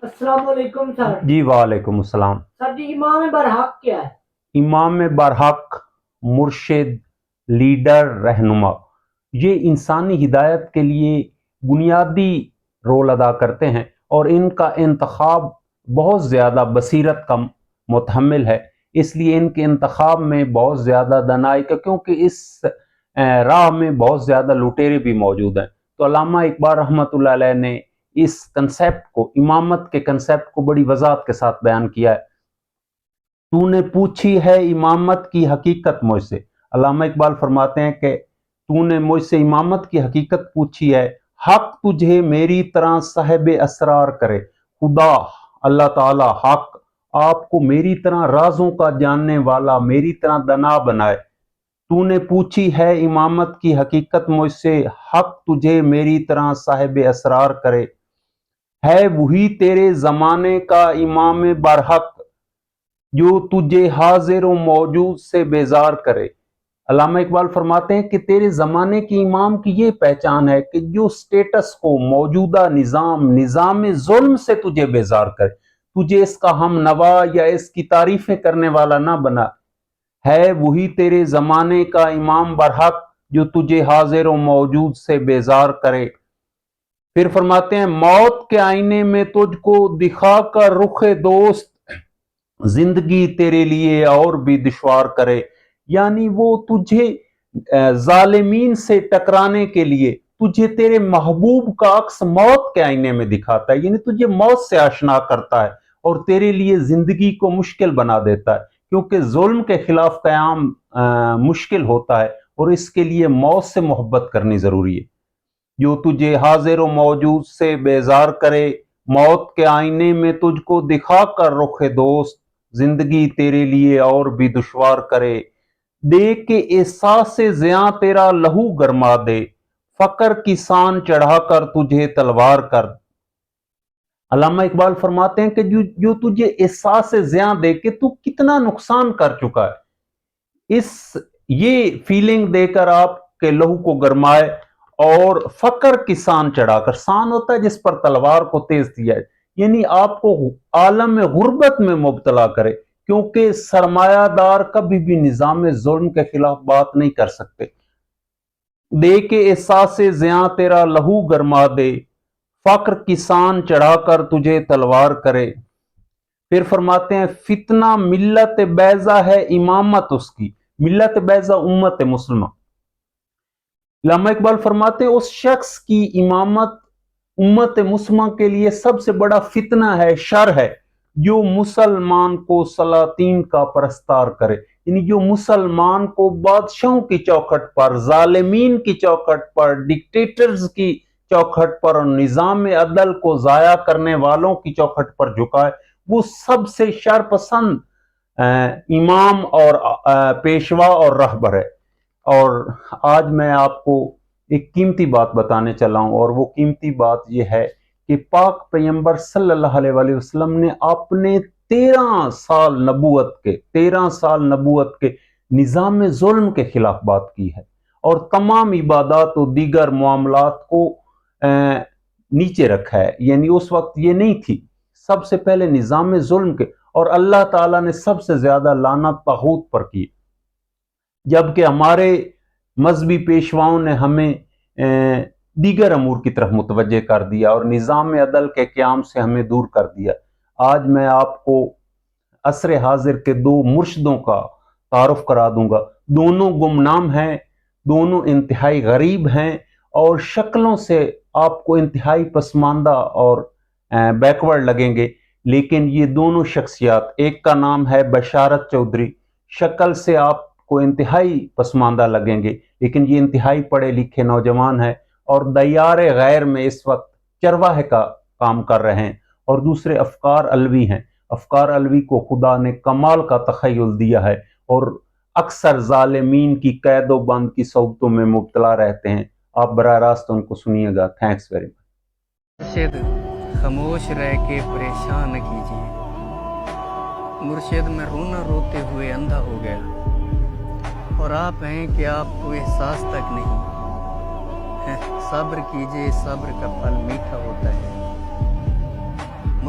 السلام علیکم سر جی وعلیکم السلام۔ سر جی، امام برحق کیا ہے؟ امام برحق مرشد، لیڈر، رہنما، یہ انسانی ہدایت کے لیے بنیادی رول ادا کرتے ہیں، اور ان کا انتخاب بہت زیادہ بصیرت کا متحمل ہے۔ اس لیے ان کے انتخاب میں بہت زیادہ دنائی کا، کیونکہ اس راہ میں بہت زیادہ لٹیرے بھی موجود ہیں۔ تو علامہ اقبال رحمۃ اللہ علیہ نے اس کنسیپٹ کو، امامت کے کنسیپٹ کو بڑی وضاحت کے ساتھ بیان کیا ہے۔ تو نے پوچھی ہے امامت کی حقیقت مجھ سے۔ علامہ اقبال فرماتے ہیں کہ تو نے مجھ سے امامت کی حقیقت پوچھی ہے، حق تجھے میری طرح صاحب اسرار کرے۔ خدا اللہ تعالی حق آپ کو میری طرح رازوں کا جاننے والا، میری طرح دنا بنائے۔ تو نے پوچھی ہے امامت کی حقیقت مجھ سے، حق تجھے میری طرح صاحب اسرار کرے۔ ہے وہی تیرے زمانے کا امام برحق، جو تجھے حاضر و موجود سے بیزار کرے۔ علامہ اقبال فرماتے ہیں کہ تیرے زمانے کی امام کی یہ پہچان ہے کہ جو سٹیٹس کو، موجودہ نظام ظلم سے تجھے بیزار کرے، تجھے اس کا ہم نوا یا اس کی تعریفیں کرنے والا نہ بنا۔ ہے وہی تیرے زمانے کا امام برحق، جو تجھے حاضر و موجود سے بیزار کرے۔ پھر فرماتے ہیں موت کے آئینے میں تجھ کو دکھا کر رخ دوست، زندگی تیرے لیے اور بھی دشوار کرے۔ یعنی وہ تجھے ظالمین سے ٹکرانے کے لیے تجھے تیرے محبوب کا عکس موت کے آئینے میں دکھاتا ہے، یعنی تجھے موت سے آشنا کرتا ہے اور تیرے لیے زندگی کو مشکل بنا دیتا ہے، کیونکہ ظلم کے خلاف قیام مشکل ہوتا ہے اور اس کے لیے موت سے محبت کرنی ضروری ہے۔ جو تجھے حاضر و موجود سے بیزار کرے، موت کے آئینے میں تجھ کو دکھا کر رخ دوست، زندگی تیرے لیے اور بھی دشوار کرے۔ دے کے احساس زیاں تیرا لہو گرما دے، فقر کی سان چڑھا کر تجھے تلوار کر۔ علامہ اقبال فرماتے ہیں کہ جو تجھے احساس زیاں دے کہ تو کتنا نقصان کر چکا ہے، یہ فیلنگ دے کر آپ کے لہو کو گرمائے، اور فقر کی سان چڑھا کر، سان ہوتا ہے جس پر تلوار کو تیز دیا ہے، یعنی آپ کو عالم غربت میں مبتلا کرے، کیونکہ سرمایہ دار کبھی بھی نظام ظلم کے خلاف بات نہیں کر سکتے۔ دے کے احساس زیاں تیرا لہو گرما دے، فقر کی سان چڑھا کر تجھے تلوار کرے۔ پھر فرماتے ہیں فتنہ ملت بیضا ہے امامت اس کی، ملت بیضا امت مسلمہ۔ علامہ اقبال فرماتے ہیں اس شخص کی امامت امت مسلمہ کے لیے سب سے بڑا فتنہ ہے، شر ہے، جو مسلمان کو سلاطین کا پرستار کرے، یعنی جو مسلمان کو بادشاہوں کی چوکھٹ پر، ظالمین کی چوکھٹ پر، ڈکٹیٹرز کی چوکھٹ پر اور نظام عدل کو ضائع کرنے والوں کی چوکھٹ پر جھکائے، وہ سب سے شر پسند امام اور پیشوا اور رہبر ہے۔ اور آج میں آپ کو ایک قیمتی بات بتانے چلا ہوں، اور وہ قیمتی بات یہ ہے کہ پاک پیغمبر صلی اللہ علیہ وآلہ وسلم نے اپنے 13 سال نبوت کے نظام ظلم کے خلاف بات کی ہے، اور تمام عبادات و دیگر معاملات کو نیچے رکھا ہے، یعنی اس وقت یہ نہیں تھی، سب سے پہلے نظام ظلم کے، اور اللہ تعالیٰ نے سب سے زیادہ لعنت طاغوت پر کی، جبکہ ہمارے مذہبی پیشواؤں نے ہمیں دیگر امور کی طرف متوجہ کر دیا اور نظام عدل کے قیام سے ہمیں دور کر دیا۔ آج میں آپ کو عصر حاضر کے 2 مرشدوں کا تعارف کرا دوں گا۔ دونوں گمنام ہیں، دونوں انتہائی غریب ہیں، اور شکلوں سے آپ کو انتہائی پسماندہ اور بیکورڈ لگیں گے، لیکن یہ دونوں شخصیات، ایک کا نام ہے بشارت چودھری، شکل سے آپ کو انتہائی پسماندہ لگیں گے، لیکن یہ انتہائی پڑھے لکھے نوجوان ہیں اور دیار غیر میں اس وقت چرواہے کا کام کر رہے ہیں۔ اور دوسرے افکار علوی ہیں۔ افکار علوی کو خدا نے کمال کا تخیل دیا ہے، اور اکثر ظالمین کی قید و بند کی صحبتوں میں مبتلا رہتے ہیں۔ آپ براہ راست ان کو سنیے گا۔ Thanks very much. مرشد خاموش رہ کے پریشان نہ کیجیے، مرشد میں رونا روتے ہوئے اندھا ہو گیا، اور آپ ہیں کہ آپ کو احساس تک نہیں۔ صبر کیجیے، صبر کا پھل میٹھا ہوتا ہے۔